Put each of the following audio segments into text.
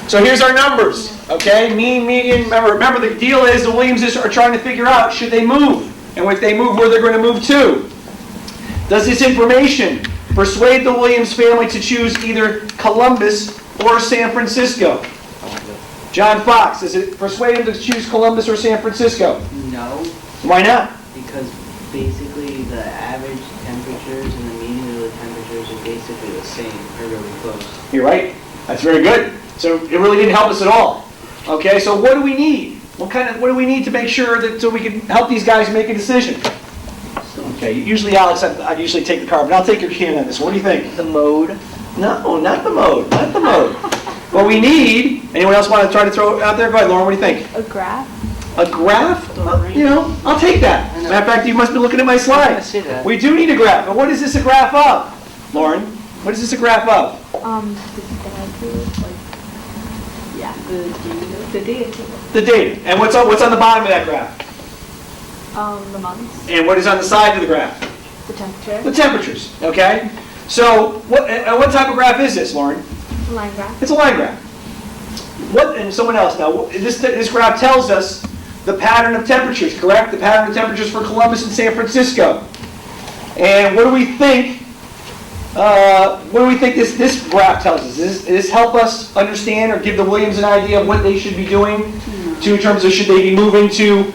So here's our numbers, okay? Mean, median. Remember the deal is the Williamses are trying to figure out should they move, and if they move, where they're going to move to. Does this information persuade the Williams family to choose either Columbus or San Francisco? John Fox, does it persuade him to choose Columbus or San Francisco? No. Why not? Because basically the average temperatures and the median of the temperatures are basically the same, or really close. You're right. That's very good. So it really didn't help us at all. Okay, so what do we need? What do we need to make sure that so we can help these guys make a decision? Okay, usually Alex, I usually take the card, but I'll take your hand on this. What do you think? The mode? No, not the mode. Not the mode. What we need, anyone else want to try to throw it out there? Go ahead, Lauren, what do you think? A graph. A graph? I'll take that. Matter of fact, you must be looking at my slide. We do need a graph, but what is this a graph of? Lauren, what is this a graph of? The data. The data. And what's on the bottom of that graph? The months. And what is on the side of the graph? The temperature. The temperatures, okay? So what type of graph is this, Lauren? Line graph. It's a line graph. And someone else now, this graph tells us the pattern of temperatures, correct? The pattern of temperatures for Columbus and San Francisco. And what do we think? This graph tells us? Does this help us understand or give the Williams an idea of what they should be doing in terms of should they be moving to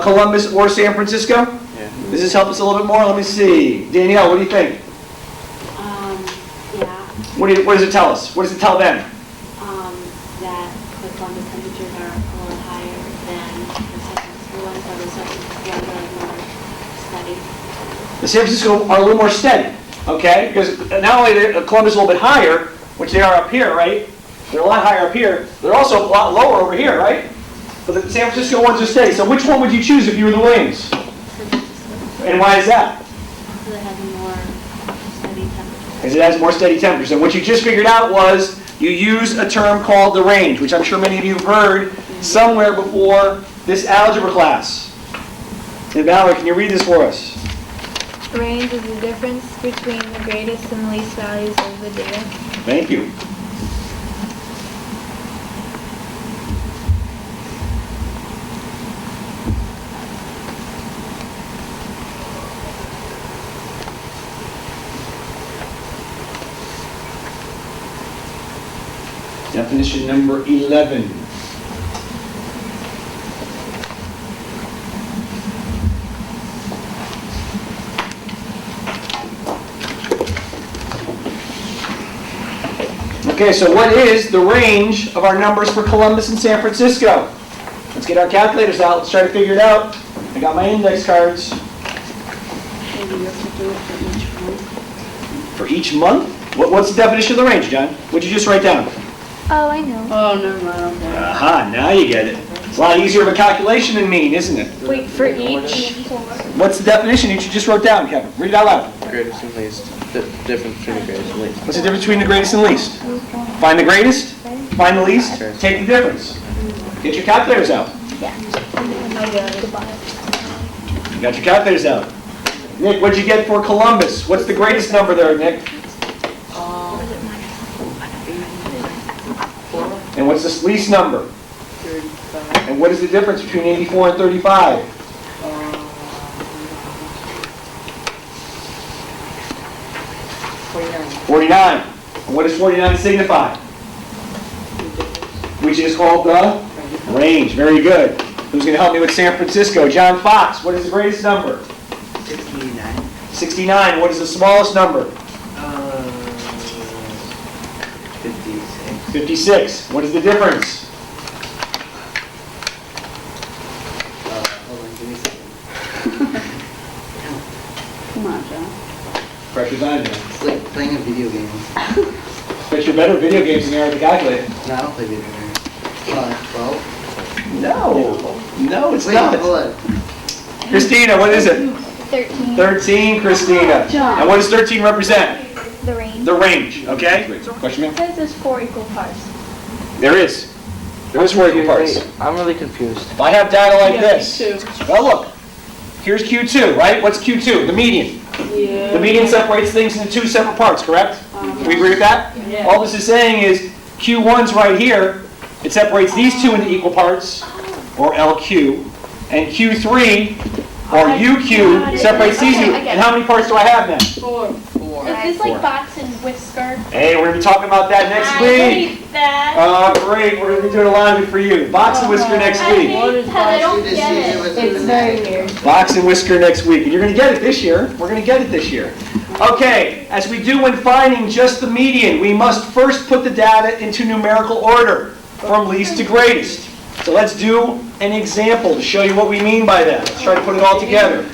Columbus or San Francisco? Yeah. Does this help us a little bit more? Let me see. Danielle, what do you think? Yeah. What does it tell us? What does it tell them? That the Columbus temperatures are a little higher than the San Francisco ones, so the San Francisco ones are more steady. The San Francisco are a little more steady, okay? Because not only are Columbus a little bit higher, which they are up here, right? They're a lot higher up here. They're also a lot lower over here, right? But the San Francisco ones are steady. So which one would you choose if you were the Williams? And why is that? So it has a more steady temperature. Because it has more steady temperatures. And what you just figured out was you use a term called the range, which I'm sure many of you have heard somewhere before this algebra class. And Valerie, can you read this for us? Range is the difference between the greatest and least values of the data. Thank you. Definition number 11. Okay, so what is the range of our numbers for Columbus and San Francisco? Let's get our calculators out. Let's try to figure it out. I got my index cards. Maybe you have to do it for each month. For each month? What's the definition of the range, John? What'd you just write down? Oh, I know. Oh, never mind. Aha, now you get it. It's a lot easier of a calculation than mean, isn't it? Wait, for each? What's the definition that you just wrote down, Kevin? Read it out loud. Greatest and least. The difference between the greatest and least. What's the difference between the greatest and least? Find the greatest, find the least, take the difference. Get your calculators out. Yeah. You got your calculators out. Nick, what'd you get for Columbus? What's the greatest number there, Nick? And what's the least number? 35. And what is the difference between 84 and 35? 49. And what does 49 signify? Which is called the range. Very good. Who's going to help me with San Francisco? John Fox. What is the greatest number? 69. 69. What is the smallest number? 56. 56. What is the difference? Hold on, give me a second. Come on, John. Pressure's on you. It's like playing a video game. Bet you're better at video games than you are at the calculator. No, I don't play video games. 12? No, it's Wait, not. hold on. Christina, what is it? 13. 13, Christina. And what does 13 represent? The range. The range, okay? Question, ma'am? It says there's 4 equal parts. There is. There is 4 equal parts. I'm really confused. If I have data like this, well look, here's Q2, right? What's Q2? The median. Yeah. The median separates things into 2 separate parts, correct? Do we agree with that? Yeah. All this is saying is Q1's right here, it separates these two into equal parts, or LQ, and Q3, or UQ, separates these two. And how many parts do I have now? 4. Is this like box and whisker? Hey, we're going to be talking about that next I week. hate that. Oh, great. We're going to be doing a lot of it for you. Box and whisker next I week. hate that. I don't get it. It's very weird. Box and whisker next week. And you're going to get it this year. We're going to get it this year. Okay, as we do when finding just the median, we must first put the data into numerical order from least to greatest. So let's do an example to show you what we mean by that. Let's try to put it all together.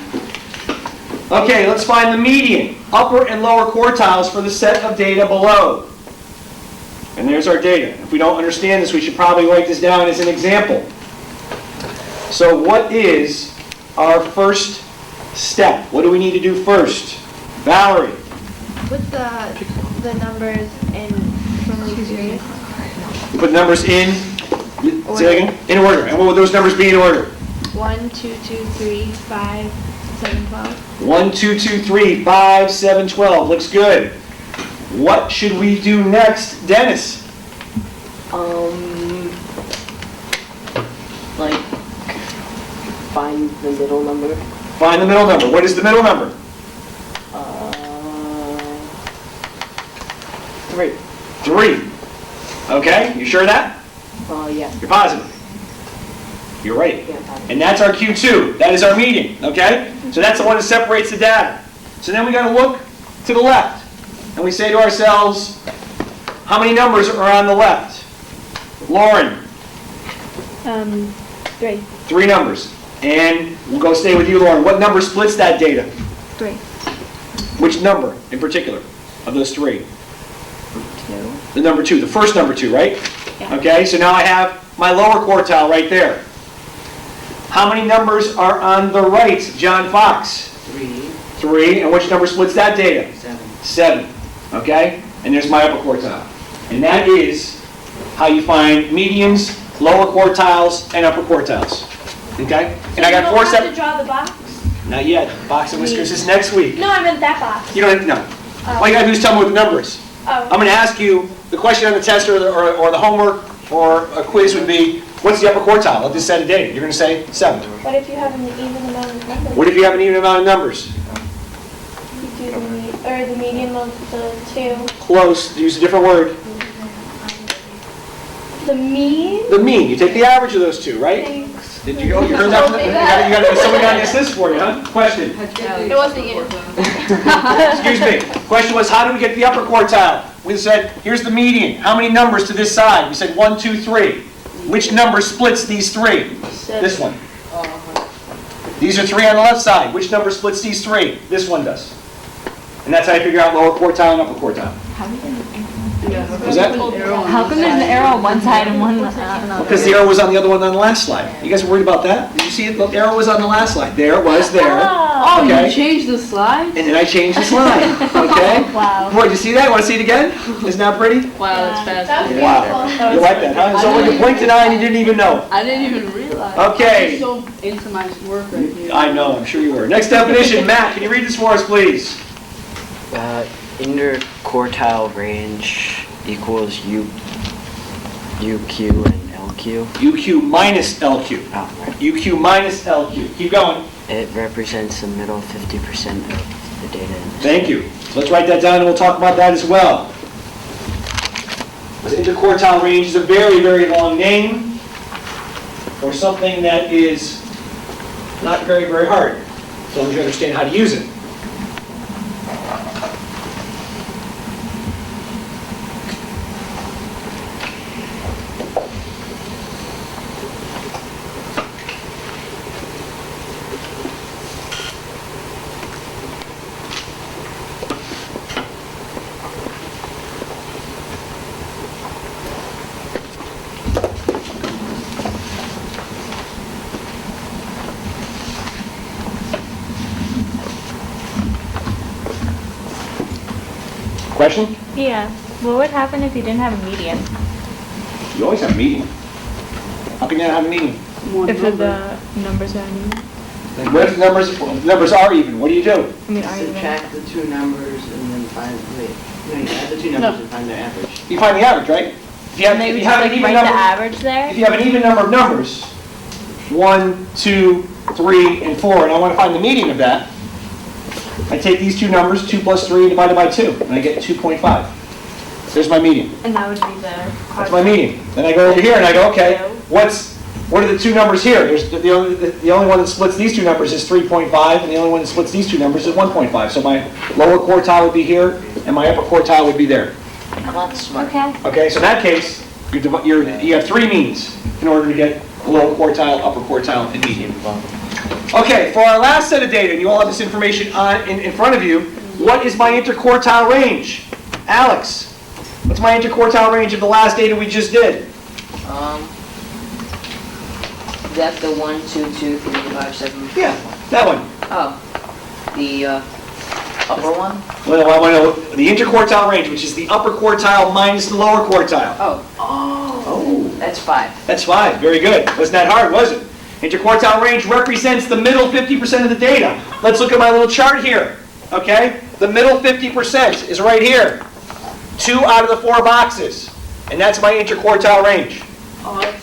Okay, let's find the median, upper and lower quartiles for the set of data below. And there's our data. If we don't understand this, we should probably write this down as an example. So what is our first step? What do we need to do first? Valerie. Put the numbers in from least to greatest. You put numbers in, say that again? In order. And what would those numbers be in order? 1, 2, 2, 3, 5, 7, 12. 1, 2, 2, 3, 5, 7, 12. Looks good. What should we do next? Dennis. Like, find the middle number. Find the middle number. What is the middle number? 3. 3. Okay, you sure of that? Yeah. You're positive. You're right. Yeah, And that's our Q2. That is our median, okay? So that's the one that separates the data. So then we got to look to the left. And we say to ourselves, how many numbers are on the left? Lauren. 3. 3 numbers. And we'll go stay with you, Lauren. What number splits that data? 3. Which number in particular of those 3? 2. The number 2, the first number 2, right? Yeah. Okay, so now I have my lower quartile right there. How many numbers are on the right, John Fox? 3. 3, and which number splits that data? 7. 7, okay? And there's my upper quartile. And that is how you find medians, lower quartiles, and upper quartiles, okay? And I got 4 You don't have to separate, draw the box? not yet, box and whiskers is next week. No, I meant that box. You don't, no. All you gotta do is tell me what the number is. I'm Oh. gonna ask you, the question on the test or the homework or a quiz would be, what's the upper quartile of this set of data? You're gonna say 7. What if you have an even amount of numbers? What if you have an even amount of numbers? You do the median of the 2. Close, use a different word. The mean? The mean, you take the average of those two, right? Thanks. Did you, you heard that? You got somebody on this list for you, huh? Question. It wasn't you. Excuse me. Question was, how do we get the upper quartile? We said, here's the median. How many numbers to this side? We said 1, 2, 3. Which number splits these 3? This one. These are 3 on the left side. Which number splits these 3? This one does. And that's how you figure out lower quartile and upper quartile. Was that? How come there's an arrow on one side and one on another? Because the arrow was on the other one on the last slide. You guys were worried about that? Did you see it? The arrow was on the last slide. There it was there. Oh, Okay. you changed the slide? And then I changed the slide. Okay? Wow. Boy, did you see that? Want to see it again? Isn't that pretty? Wow, that's That fast. was Wow. beautiful. You like that, huh? So when you blinked an eye and you didn't even know. I didn't even realize. Okay. I'm so into my work right here. I know, I'm sure you were. Next definition, Matt, can you read this for us, please? Interquartile range equals UQ and LQ. UQ minus LQ. Oh, right. UQ minus LQ. Keep going. It represents the middle 50% of the data. Thank you. So let's write that down and we'll talk about that as well. Because interquartile range is a very, very long name for something that is not very, very hard, as long as you understand how to use it. Question? Yeah. What would happen if you didn't have a median? You always have a median. How can you not have a median? One If number. the numbers are even? What if the numbers are even? What do you do? I mean, are even? Subtract the 2 numbers and then find, wait. No, you add the 2 numbers and find their average. You find the average, right? If you have, And they if would you just have an like even write the number, average there? if you have an even number of numbers, 1, 2, 3, and 4, and I want to find the median of that, I take these two numbers, 2 plus 3 divided by 2, and I get 2.5. There's my median. And that would be the. That's my median. Then I go over here and I go, okay, what are the two numbers here? There's the only one that splits these two numbers is 3.5, and the only one that splits these two numbers is 1.5. So my lower quartile would be here, and my upper quartile would be there. Okay. Okay, so in that case, you have three means in order to get lower quartile, upper quartile, and median. Okay, for our last set of data, and you all have this information in front of you, what is my interquartile range? Alex, what's my interquartile range of the last data we just did? That's the 1, 2, 2, 3, 5, 7. Yeah, that one. Oh, the upper one? Well, I want to know the interquartile range, which is the upper quartile minus the lower quartile. Oh, that's 5. That's 5. Very good. Wasn't that hard, was it? Interquartile range represents the middle 50% of the data. Let's look at my little chart here. Okay? The middle 50% is right here. 2 out of the 4 boxes. And that's my interquartile range.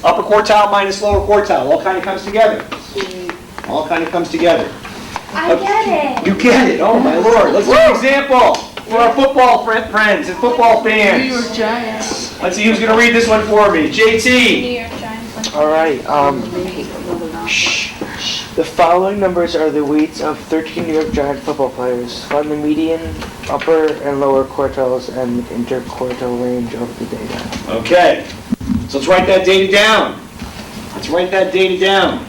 Upper quartile minus lower quartile. All kind of comes together. All kind of comes together. I get it. You get it. Oh, my Lord. Let's do an example for our football friends and football fans. New York Giants. Let's see who's going to read this one for me. JT. New York Giants. All right. The following numbers are the weights of 13 New York Giant football players. Find the median, upper and lower quartiles, and interquartile range of the data. Okay. So let's write that data down. Let's write that data down.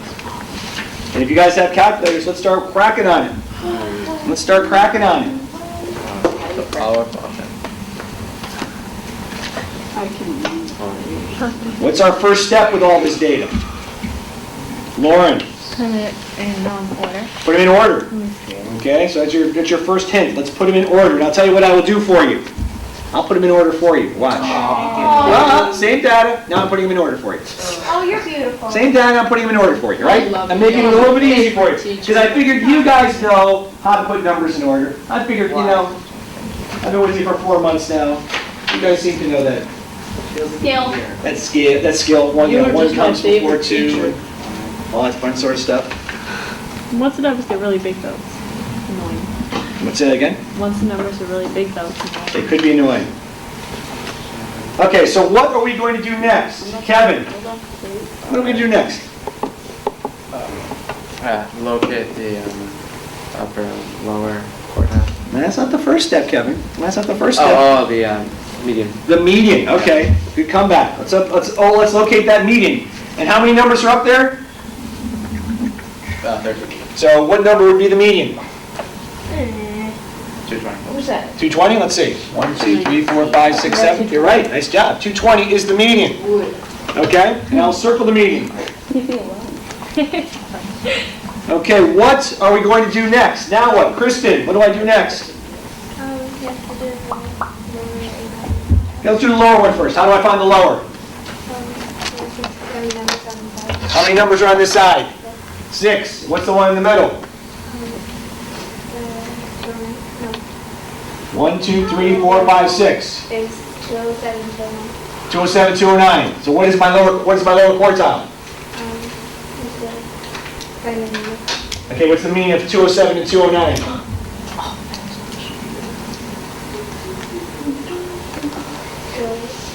And if you guys have calculators, let's start cracking on it. Let's start cracking on it. The power function. What's our first step with all this data? Lauren, Put it in order. put them in order. Okay, so that's your first hint. Let's put them in order. And I'll tell you what I will do for you. I'll put them in order for you. Watch. Well, same data. Now I'm putting them in order for you. Oh, you're beautiful. Same data. I'm putting them in order for you, right? I'm making it a little bit easy for you. Because I figured you guys know how to put numbers in order. I figured, I've been with you for 4 months now. You guys seem to know that. Skill. That's skill. One comes before 2. All that fun sort of stuff. Once the numbers get really big, though, it's annoying. What's that again? Once the numbers are really big, though, it's annoying. They could be annoying. Okay, so what are we going to do next? Kevin, what are we going to do next? Locate the upper and lower quartile. That's not the first step, Kevin. That's not the first step. Oh, the median. The median, okay. Good comeback. Let's locate that median. And how many numbers are up there? 13. So what number would be the median? 220. Who's that? 220, let's see. 1, 2, 3, 4, 5, 6, 7. You're right, nice job. 220 is the median. Okay, and I'll circle the median. Okay, what are we going to do next? Now what? Kristen, what do I do next? You have to do the lower 800. Let's do the lower one first. How do I find the lower? How many numbers are on this side? 6. What's the one in the middle? 1, 2, 3, 4, 5, 6. It's 207, 207, 209. So what is my lower quartile? Okay, what's the meaning of 207 and 209?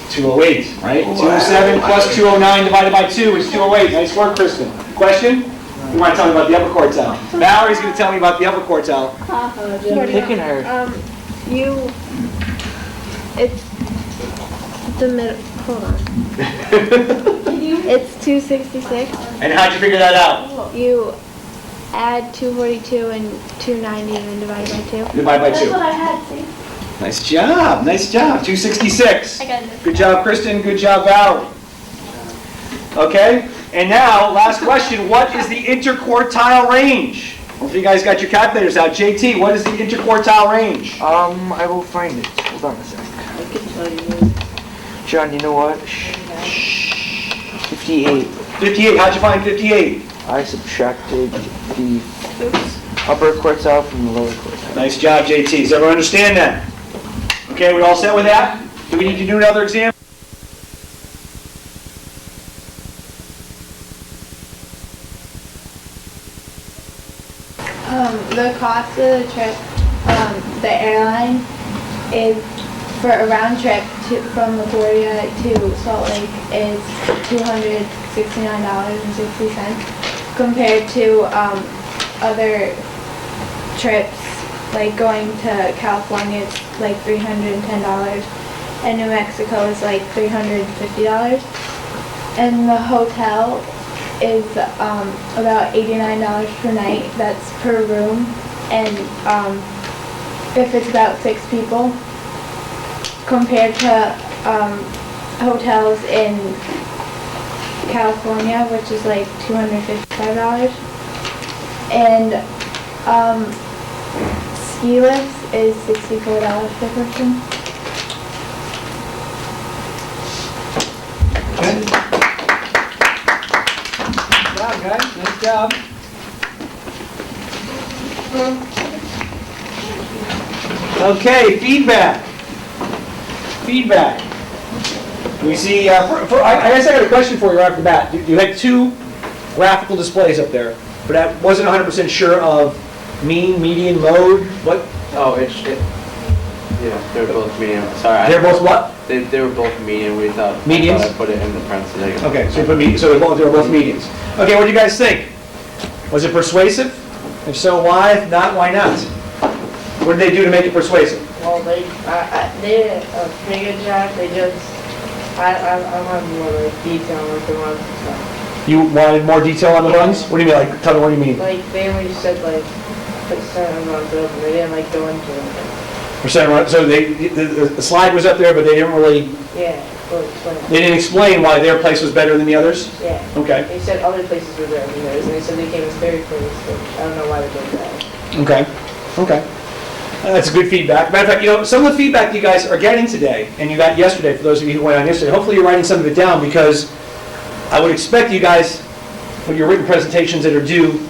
$208, right? 207 plus 209 divided by 2 is 208. Nice work, Kristen. Question? You want to tell me about the upper quartile? Valerie's going to tell me about the upper quartile. You're picking her. It's the middle, hold on. It's 266. And how'd you figure that out? You add 242 and 290 and then divide by 2. Divide by 2. That's what I had, see? Nice job, nice job. 266. I got it. Good job, Kristen. Good job, Valerie. Okay, and now, last question. What is the interquartile range? Hopefully you guys got your calculators out. JT, what is the interquartile range? I will find it. Hold on a sec. I can tell you. John, you know what? 58. 58. How'd you find 58? I subtracted the upper quartile from the lower quartile. Nice job, JT. Does everyone understand that? Okay, we all set with that? Do we need to do another example? the cost of the trip, the airline is for a round trip from LaGuardia to Salt Lake is $269.60 compared to other trips, like going to California, it's like $310, and New Mexico is like $350. And the hotel is about $89 per night, that's per room, and if it's about 6 people, compared to hotels in California, which is like $255. And ski lifts is $64 per person. Good job, guys. Nice job. Okay, feedback. Feedback. We see, I guess I got a question for you right off the bat. You had 2 graphical displays up there, but I wasn't 100% sure of mean, median, mode, what? Oh, yeah, they were both medium. Sorry. They're both what? They were both medium. We thought. Medians? I put it in the parentheses. Okay, so you put median, so they were both medians. Okay, what do you guys think? Was it persuasive? If so, why? If not, why not? What did they do to make it persuasive? Well, they did a pretty good job. They just, I want more like detail on like the runs and stuff. You wanted more detail on the runs? What do you mean? Like, tell me what do you mean? Like they only said like percent runs open. They didn't like go into it. Percent run. So the slide was up there, but they didn't really. Yeah, well, explain. They didn't explain why their place was better than the others. Yeah. Okay. They said other places were better than theirs, and they said they came as third place. Which I don't know why they did that. Okay. Okay. That's good feedback. Matter of fact, you know, some of the feedback you guys are getting today, and you got yesterday, for those of you who went on yesterday, hopefully you're writing some of it down, because I would expect you guys, with your written presentations that are due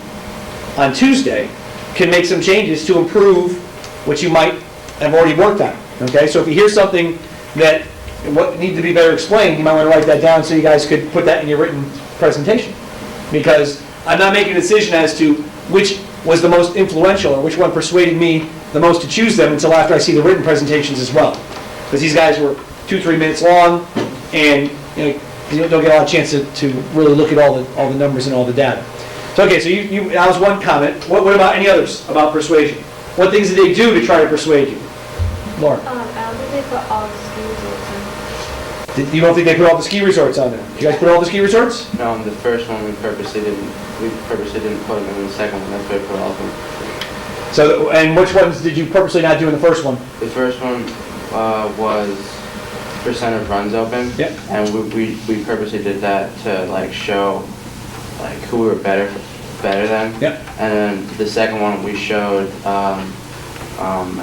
on Tuesday, can make some changes to improve what you might have already worked on. Okay? So if you hear something that what needs to be better explained, you might want to write that down so you guys could put that in your written presentation. Because I'm not making a decision as to which was the most influential or which one persuaded me the most to choose them until after I see the written presentations as well. Because these guys were 2-3 minutes long, and you don't get a lot of chance to really look at all the numbers and all the data. So okay, so that was one comment. What about any others about persuasion? What things did they do to try to persuade you? Laura? I don't think they put all the ski resorts in. You don't think they put all the ski resorts on there? Did you guys put all the ski resorts? No, the first one we purposely didn't put them in the second one. That's why we put all of them. So, and which ones did you purposely not do in the first one? The first one was percent of runs open. Yep. And we purposely did that to like show like who we were better than. Yep. And then the second one we showed I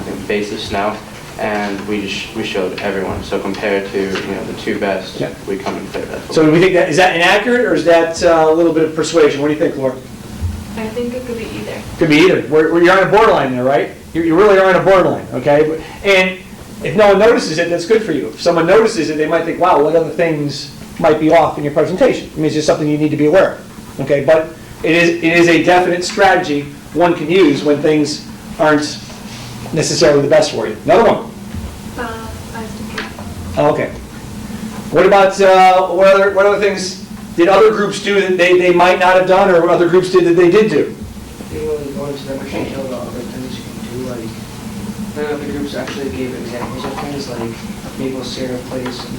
think base of snow, and we showed everyone. So compared to the 2 best, Yep. we come in third. That's So do we think is that inaccurate, or is that a little bit of persuasion? What do you think, Laura? I think it could be either. Could be either. You're on a borderline there, right? You really are on a borderline, okay? And if no one notices it, that's good for you. If someone notices it, they might think, wow, what other things might be off in your presentation? I mean, it's just something you need to be aware of, okay? But it is a definite strategy one can use when things aren't necessarily the best for you. Another one? I was thinking. Oh, okay. What about, what other things did other groups do that they might not have done, or other groups did that they did do? They really go into the detail about other things you can do, like, none of the groups actually gave examples of things like maple syrup place and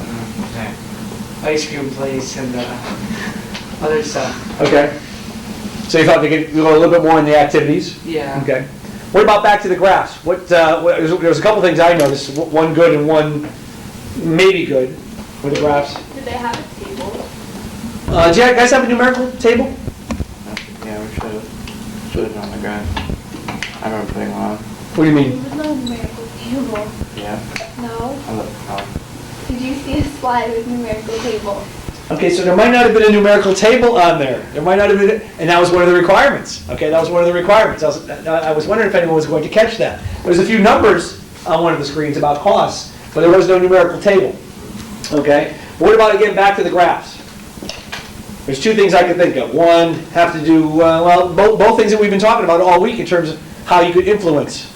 ice cream place and other stuff. Okay. So you thought they could go a little bit more in the activities? Yeah. Okay. What about back to the graphs? There's a couple things I noticed, one good and one maybe good with the graphs. Did they have a table? Do you guys have a numerical table? Yeah, we should have on the graph. I remember putting one on. What do you mean? There was no numerical table. Yeah. No? Oh. Did you see a slide with numerical table? Okay, so there might not have been a numerical table on there. There might not have been, and that was one of the requirements. Okay, that was one of the requirements. I was wondering if anyone was going to catch that. There's a few numbers on one of the screens about costs, but there was no numerical table. Okay, what about, again, back to the graphs? There's 2 things I can think of. One, have to do, both things that we've been talking about all week in terms of how you could influence.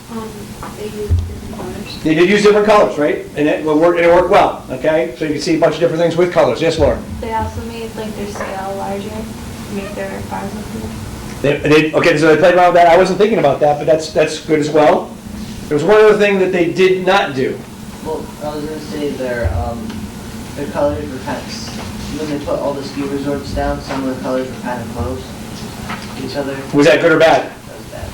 They use different colors. They did use different colors, right? And it worked well, okay? So you can see a bunch of different things with colors. Yes, Laura? They also made like their scale larger to make their bars look cool. Okay, so they played around with that. I wasn't thinking about that, but that's good as well. There was one other thing that they did not do. Well, I was gonna say their colors were kind of, when they put all the ski resorts down, some of the colors were kind of close to each other. Was that good or bad? That was bad,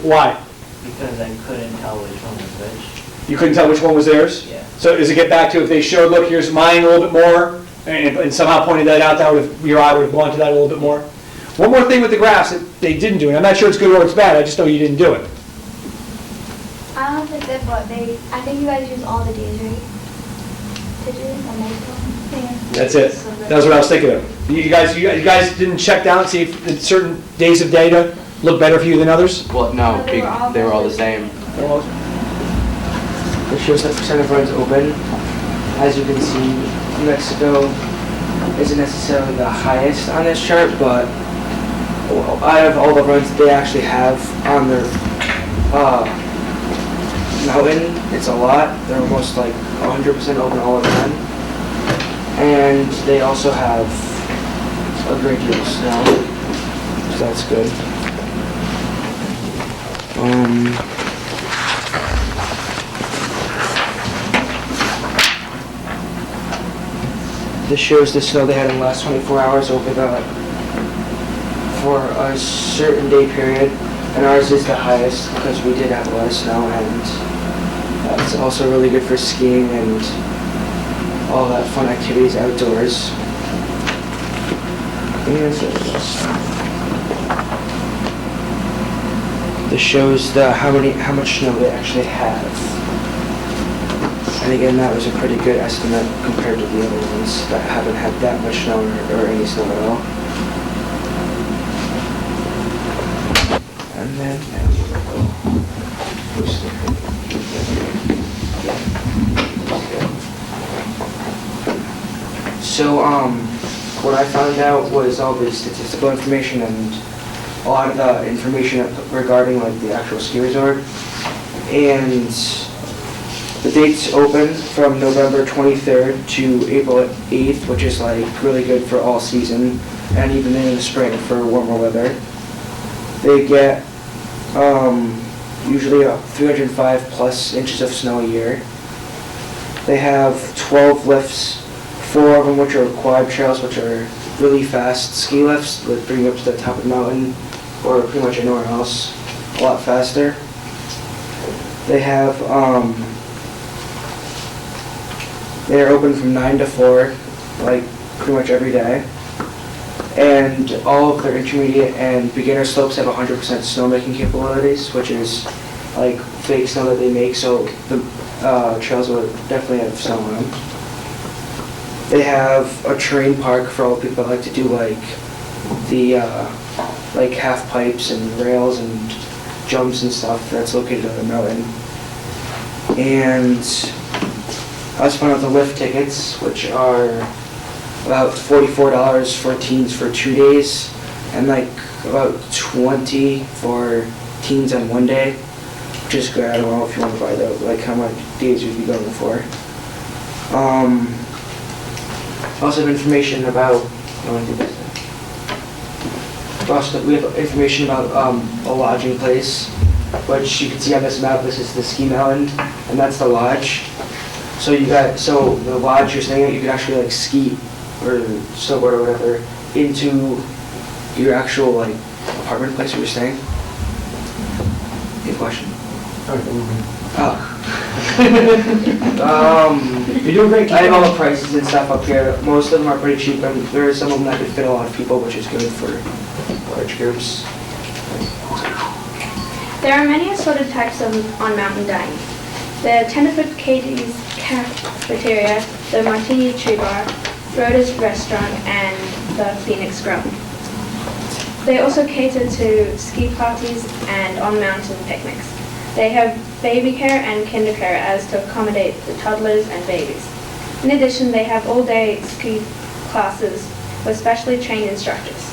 Why? because I couldn't tell which one was which. You couldn't tell which one was theirs? Yeah. So does it get back to if they showed, look, here's mine a little bit more, and somehow pointed that out, your eye would have gone to that a little bit more? One more thing with the graphs that they didn't do, and I'm not sure it's good or it's bad, I just know you didn't do it. I don't think they, but I think you guys use all the days, right? Did you? Yeah. That's it. That's what I was thinking of. You guys didn't check down and see if certain days of data look better for you than others? Well, no, they were all the same. It shows that percent of runs open. As you can see, Mexico isn't necessarily the highest on this chart, but out of all the runs they actually have on their mountain, it's a lot. They're almost like 100% open all the time. And they also have a great deal of snow, so that's good. This shows the snow they had in the last 24 hours over for a certain day period, and ours is the highest because we did have a lot of snow, and it's also really good for skiing and all that fun activities outdoors. And this shows how much snow they actually have. And again, that was a pretty good estimate compared to the other ones that haven't had that much snow or any snow at all. And then so what I found out was all the statistical information and a lot of the information regarding like the actual ski resort, and the dates open from November 23rd to April 8th, which is like really good for all season, and even in the spring for warmer weather. They get usually 305 plus inches of snow a year. They have 12 lifts, 4 of them which are quad trails, which are really fast ski lifts that bring you up to the top of the mountain or pretty much anywhere else a lot faster. They have they're open from 9 to 4, like pretty much every day. And all of their intermediate and beginner slopes have 100% snowmaking capabilities, which is like fake snow that they make, so the trails will definitely have snow on them. They have a terrain park for all the people that like to do like the like half pipes and rails and jumps and stuff that's located on the mountain. And I also found out the lift tickets, which are about $44 for teens for 2 days, and like about $20 for teens on 1 day, which is good. I don't know if you want to buy that, like how much days you'd be going for. Also have information about, we have information about a lodging place, which you can see on this map. This is the ski mountain, and that's the lodge. So the lodge you're staying at, you can actually like ski or snowboard or whatever into your actual like apartment place where you're staying. Good question. You're doing great. I have all the prices and stuff up here. Most of them are pretty cheap, and there are some of them that could fit a lot of people, which is good for large groups. There are many assorted types on mountain dining. The Tenderfoot Katie's Cafeteria, the Martini Tree Bar, Rhoda's Restaurant, and the Phoenix Grill. They also cater to ski parties and on-mountain picnics. They have baby care and kinder care as to accommodate the toddlers and babies. In addition, they have all-day ski classes with specially trained instructors.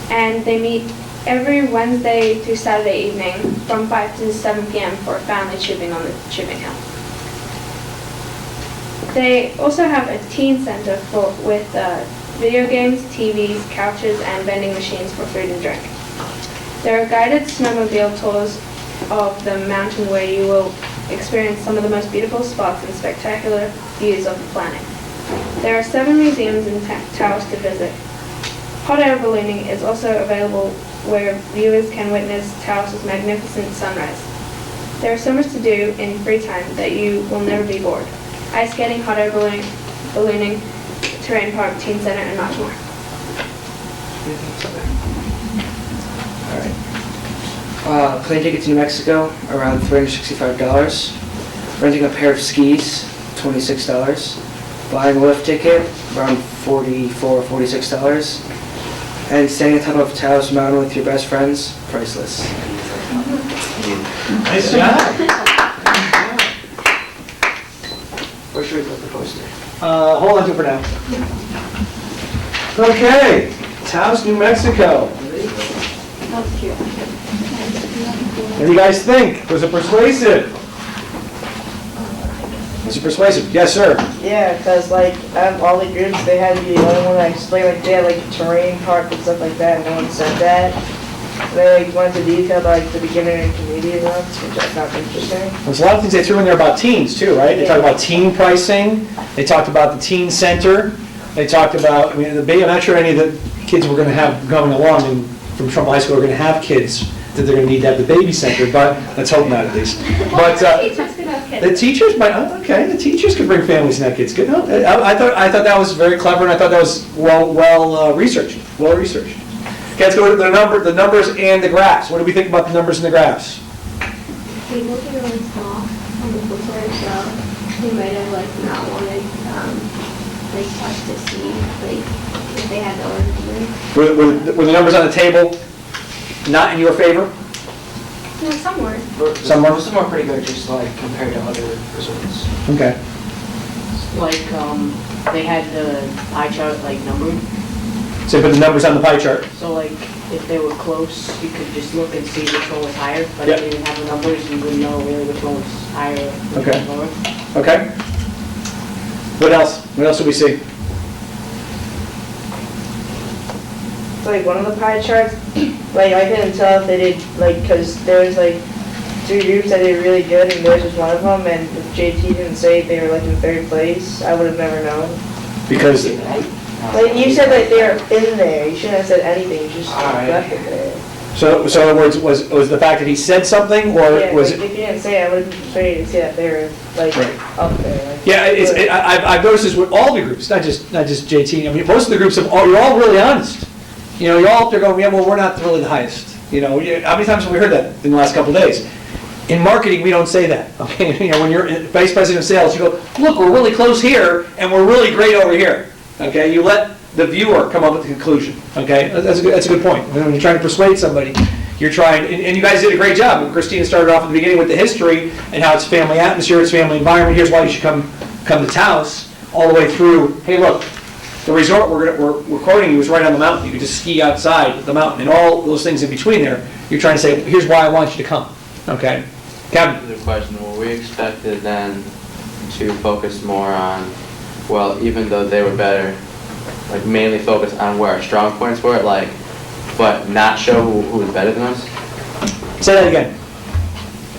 And they meet every Wednesday through Saturday evening from 5 to 7 p.m. for family trooping on the trooping hill. They also have a teen center with video games, TVs, couches, and vending machines for food and drink. There are guided snowmobile tours of the mountain where you will experience some of the most beautiful spots and spectacular views of the planet. There are 7 museums and towers to visit. Hot air ballooning is also available where viewers can witness Taos's magnificent sunrise. There is so much to do in free time that you will never be bored. Ice skating, hot air ballooning, terrain park, teen center, and much more. Alright. Plane ticket to New Mexico, around $365. Renting a pair of skis, $26. Buying a lift ticket, around $44, $46. And staying on top of Taos Mountain with your best friends, priceless. Nice job. Where should we put the poster? Hold on to it for now. Okay, Taos, New Mexico. That was cute. What do you guys think? Was it persuasive? Was it persuasive? Yes, sir. Yeah, because like out of all the groups, they had to be the only one that explained, like they had like terrain park and stuff like that, and no one said that. They like went into detail about like the beginner and intermediate ones, which I found interesting. There's a lot of things they threw in there about teens too, right? They talked about teen pricing. They talked about the teen center. They talked about, I mean, I'm not sure any of the kids we're going to have going along and from Trumbull High School are going to have kids that they're going to need to have the baby center, but let's hope not at least. But the teachers might, okay, the teachers could bring families and have kids. Good. No, I thought that was very clever, and I thought that was well researched. Okay, let's go to the numbers and the graphs. What do we think about the numbers and the graphs? Tables are really small on the booklet, so they might have like not wanted like us to see like if they had to order. Were the numbers on the table not in your favor? No, some were. Some were? Most of them are pretty good, just like compared to other resorts. Okay. Like, they had the pie chart like numbered, So put the numbers on the pie chart. so like if they were close, you could just look and see which one was higher, but Yep. if you didn't have the numbers, you wouldn't know really which one was higher or which Okay. one was lower. Okay. What else? What else do we see? Like one of the pie charts, like I couldn't tell if they did, like, because there was like 3 groups that did really good and theirs was one of them, and if JT didn't say they were like in 3rd place, I would have never known. Because Like you said that they were in there, you shouldn't have said anything, you just left it there. so in other words, was the fact that he said something, or Yeah, was like, it? if you didn't say it, I would have been persuaded to see that they were like Right. up there. Like, Yeah, I've noticed this with all the groups, not just JT. I mean, most of the groups you're all really honest. You know, you're all up there going, yeah, well, we're not really the highest. You know, how many times have we heard that in the last couple of days? In marketing, we don't say that. Okay, you know, when you're vice president of sales, you go, look, we're really close here, and we're really great over here. Okay, you let the viewer come up with the conclusion. Okay, that's a good point. When you're trying to persuade somebody, you're trying, and you guys did a great job. And Christina started off at the beginning with the history and how it's family atmosphere, it's family environment. Here's why you should come to Taos, all the way through. Hey, look, the resort we're quoting you is right on the mountain. You can just ski outside the mountain, and all those things in between there. You're trying to say, here's why I want you to come. Okay, Kevin. The question, were we expected then to focus more on, well, even though they were better, like mainly focus on where our strong points were, like, but not show who was better than us? Say that again.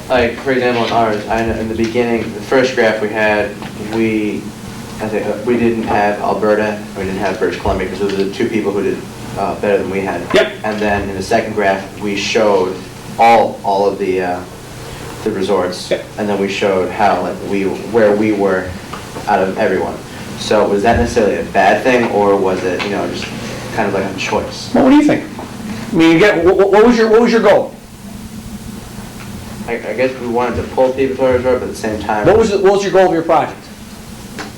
Like, for example, in ours, in the beginning, the first graph we had, we didn't have Alberta, we didn't have British Columbia, because those are the 2 people who did better than we had. Yep. And then in the second graph, we showed all of the resorts, Yep. and then we showed how, like, where we were out of everyone. So was that necessarily a bad thing, or was it, you know, just kind of like a choice? Well, what do you think? I mean, what was your goal? I guess we wanted to pull people to our resort, but at the same time, What was your goal of your project?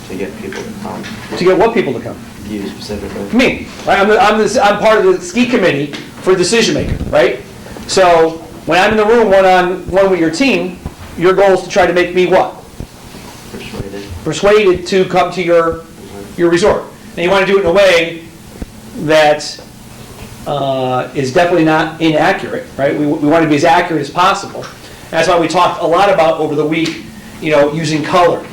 to get people to come, To get what people to come? you specifically. Me, right? I'm part of the ski committee for decision maker, right? So when I'm in the room one-on-one with your team, your goal is to try to make me what? Persuaded to come to your resort. And you want to do it in a way that is definitely not inaccurate, right? We want to be as accurate as possible. That's why we talked a lot about over the week, using color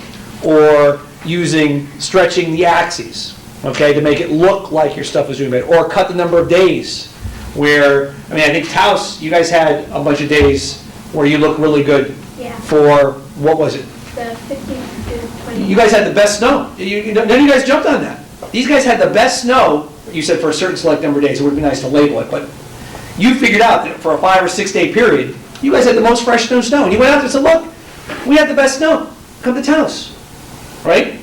or using stretching the axes, okay, to make it look like your stuff was doing better, or cut the number of days where, I think Taos, you guys had a bunch of days where you look really good Yeah. for, what was it? The 15th to 20th. You guys had the best snow. None of you guys jumped on that. These guys had the best snow, you said for a certain select number of days. It would be nice to label it, but you figured out that for a 5 or 6 day period, you guys had the most fresh snow. And you went out there and said, look, we had the best snow. Come to Taos, right?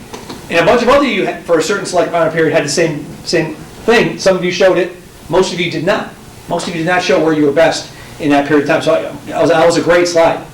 And a bunch of other you, for a certain select amount of period, had the same thing. Some of you showed it. Most of you did not. Most of you did not show where you were best in that period of time. So that was a great slide.